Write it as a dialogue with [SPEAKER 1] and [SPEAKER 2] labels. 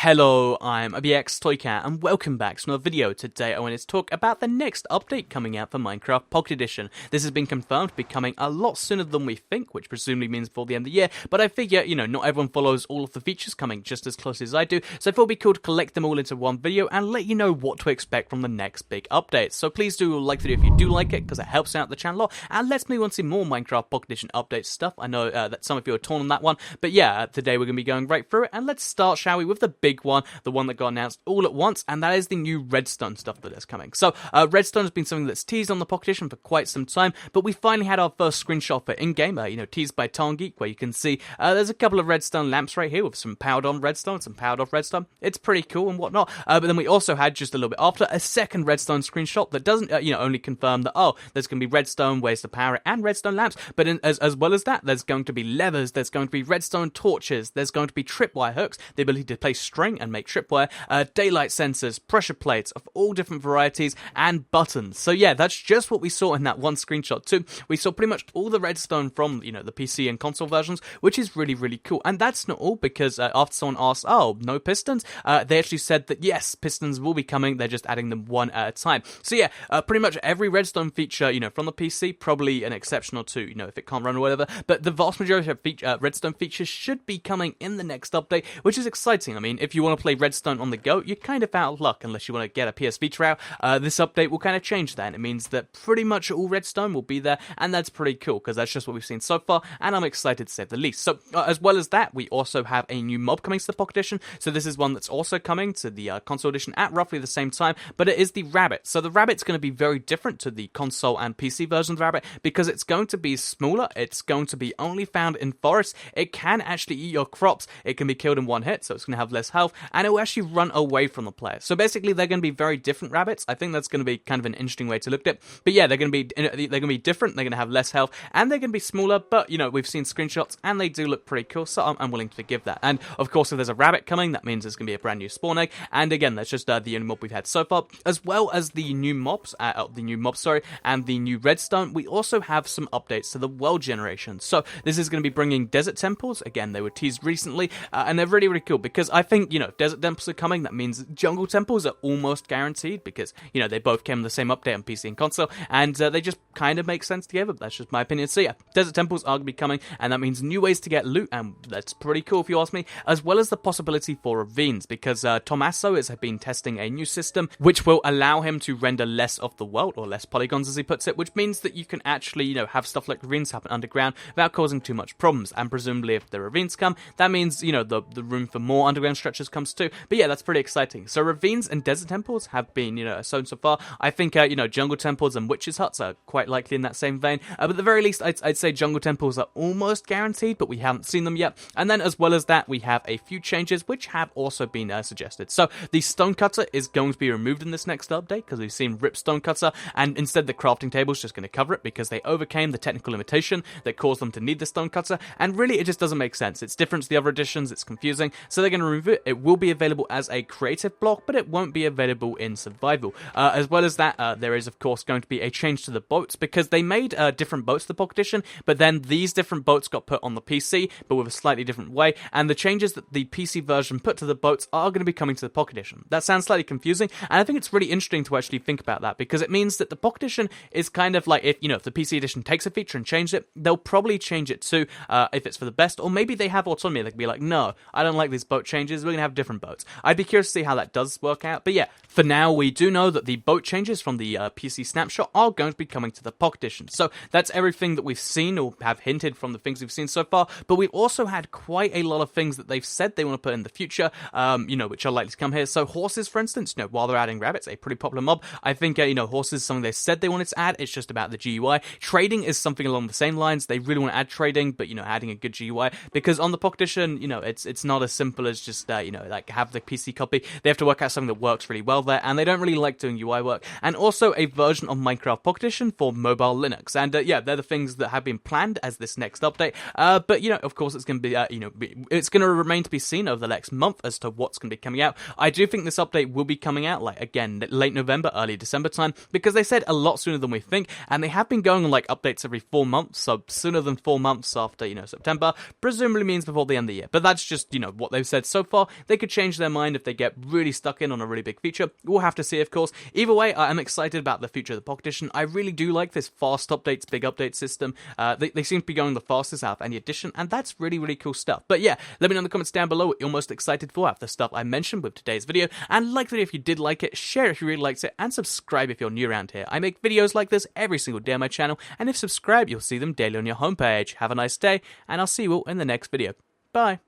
[SPEAKER 1] Hello, I'm ABX Toycat, and welcome back to another video. Today I wanted to talk about the next update coming out for Minecraft Pocket Edition. This has been confirmed to be coming a lot sooner than we think, which presumably means before the end of the year, but I figure, not everyone follows all of the features coming just as closely as I do, so I thought it'd be cool to collect them all into one video and let you know what to expect from the next big update. So please do like the video if you do like it, because it helps out the channel a lot, and lets me want to see more Minecraft Pocket Edition update stuff. I know that some of you are torn on that one, but yeah, today we're going to be going right through it, and let's start, shall we, with the big one, the one that got announced all at once, and that is the new Redstone stuff that is coming. So, Redstone has been something that's teased on the Pocket Edition for quite some time, but we finally had our first screenshot for in-game, teased by TarnGeek, where you can see there's a couple of redstone lamps right here with some powered-on redstone, some powered-off redstone. It's pretty cool and whatnot, but then we also had, just a little bit after, a second redstone screenshot that doesn't, only confirm that, there's going to be redstone, ways to power it, and redstone lamps, but as well as that, there's going to be levers, there's going to be redstone torches, there's going to be tripwire hooks, the ability to place string and make tripwire, daylight sensors, pressure plates of all different varieties, and buttons. So yeah, that's just what we saw in that one screenshot too. We saw pretty much all the redstone from, the PC and console versions, which is really, really cool. And that's not all, because after someone asked, no Pistons? They actually said that yes, Pistons will be coming, they're just adding them one at a time. So yeah, pretty much every redstone feature, from the PC, probably an exception or two, if it can't run or whatever, but the vast majority of redstone features should be coming in the next update, which is exciting. I mean, if you want to play redstone on the go, you're kind of out of luck unless you want to get a PS Vita out. This update will kind of change that, and it means that pretty much all redstone will be there, and that's pretty cool, because that's just what we've seen so far, and I'm excited to say the least. So, as well as that, we also have a new mob coming to the Pocket Edition, so this is one that's also coming to the console edition at roughly the same time, but it is the rabbit. So the rabbit's going to be very different to the console and PC version of the rabbit, because it's going to be smaller, it's going to be only found in forests, it can actually eat your crops, it can be killed in one hit, so it's going to have less health, and it will actually run away from the player. So basically, they're going to be very different rabbits. I think that's going to be kind of an interesting way to look at it. But yeah, they're going to be different. They're going to have less health, and they're going to be smaller. But we've seen screenshots, and they do look pretty cool. So I'm willing to forgive that. And of course, if there's a rabbit coming, that means there's going to be a brand new spawn egg. And again, that's just the only mob we've had so far, as well as the new mobs, and the new redstone. We also have some updates to the world generation. So this is going to be bringing desert temples. Again, they were teased recently, and they're really, really cool, because I think if desert temples are coming, that means jungle temples are almost guaranteed, because they both came in the same update on PC and console, and they just kind of make sense together. That's just my opinion. So yeah, desert temples are going to be coming, and that means new ways to get loot, and that's pretty cool if you ask me, as well as the possibility for ravines, because Tommaso has been testing a new system which will allow him to render less of the world, or less polygons as he puts it, which means that you can actually have stuff like ravines happen underground without causing too much problems. And presumably if the ravines come, that means the room for more underground structures comes too. But yeah, that's pretty exciting. So ravines and desert temples have been shown so far. I think jungle temples and witches' huts are quite likely in that same vein, but at the very least I'd say jungle temples are almost guaranteed, but we haven't seen them yet. And then as well as that, we have a few changes which have also been suggested. So the stonecutter is going to be removed in this next update, because we've seen rip stonecutter, and instead the crafting table is just going to cover it, because they overcame the technical limitation that caused them to need the stonecutter, and really it just doesn't make sense. It's different to the other editions, it's confusing, so they're going to remove it. It will be available as a creative block, but it won't be available in survival. As well as that, there is of course going to be a change to the boats, because they made different boats to the Pocket Edition, but then these different boats got put on the PC, but with a slightly different way, and the changes that the PC version put to the boats are going to be coming to the Pocket Edition. That sounds slightly confusing, and I think it's really interesting to actually think about that, because it means that the Pocket Edition is kind of like, if the PC edition takes a feature and changes it, they'll probably change it too, if it's for the best, or maybe they have autonomy. They can be like, no, I don't like these boat changes, we're going to have different boats. I'd be curious to see how that does work out, but yeah, for now we do know that the boat changes from the PC snapshot are going to be coming to the Pocket Edition. So that's everything that we've seen, or have hinted from the things we've seen so far, but we've also had quite a lot of things that they've said they want to put in the future, which are likely to come here. So horses, for instance, while they're adding rabbits, a pretty popular mob, I think, horses is something they said they wanted to add, it's just about the GUI. Trading is something along the same lines, they really want to add trading, but, adding a good GUI, because on the Pocket Edition, it's not as simple as just, like have the PC copy. They have to work out something that works really well there, and they don't really like doing UI work. And also a version of Minecraft Pocket Edition for mobile Linux, and yeah, they're the things that have been planned as this next update, but of course it's going to be, it's going to remain to be seen over the next month as to what's going to be coming out. I do think this update will be coming out, like, again, late November, early December time, because they said a lot sooner than we think, and they have been going on, like, updates every 4 months, so sooner than 4 months after, September, presumably means before the end of the year. But that's just, what they've said so far, while. They could change their mind if they get really stuck in on a really big feature. We'll have to see, of course. Either way, I am excited about the future of the Pocket Edition. I really do like this fast updates, big update system. They seem to be going the fastest out of any edition, and that's really, really cool stuff. But yeah, let me know in the comments down below what you're most excited for out of the stuff I mentioned with today's video, and like the video if you did like it, share if you really liked it, and subscribe if you're new around here. I make videos like this every single day on my channel, and if subscribed, you'll see them daily on your homepage. Have a nice day, and I'll see you all in the next video. Bye.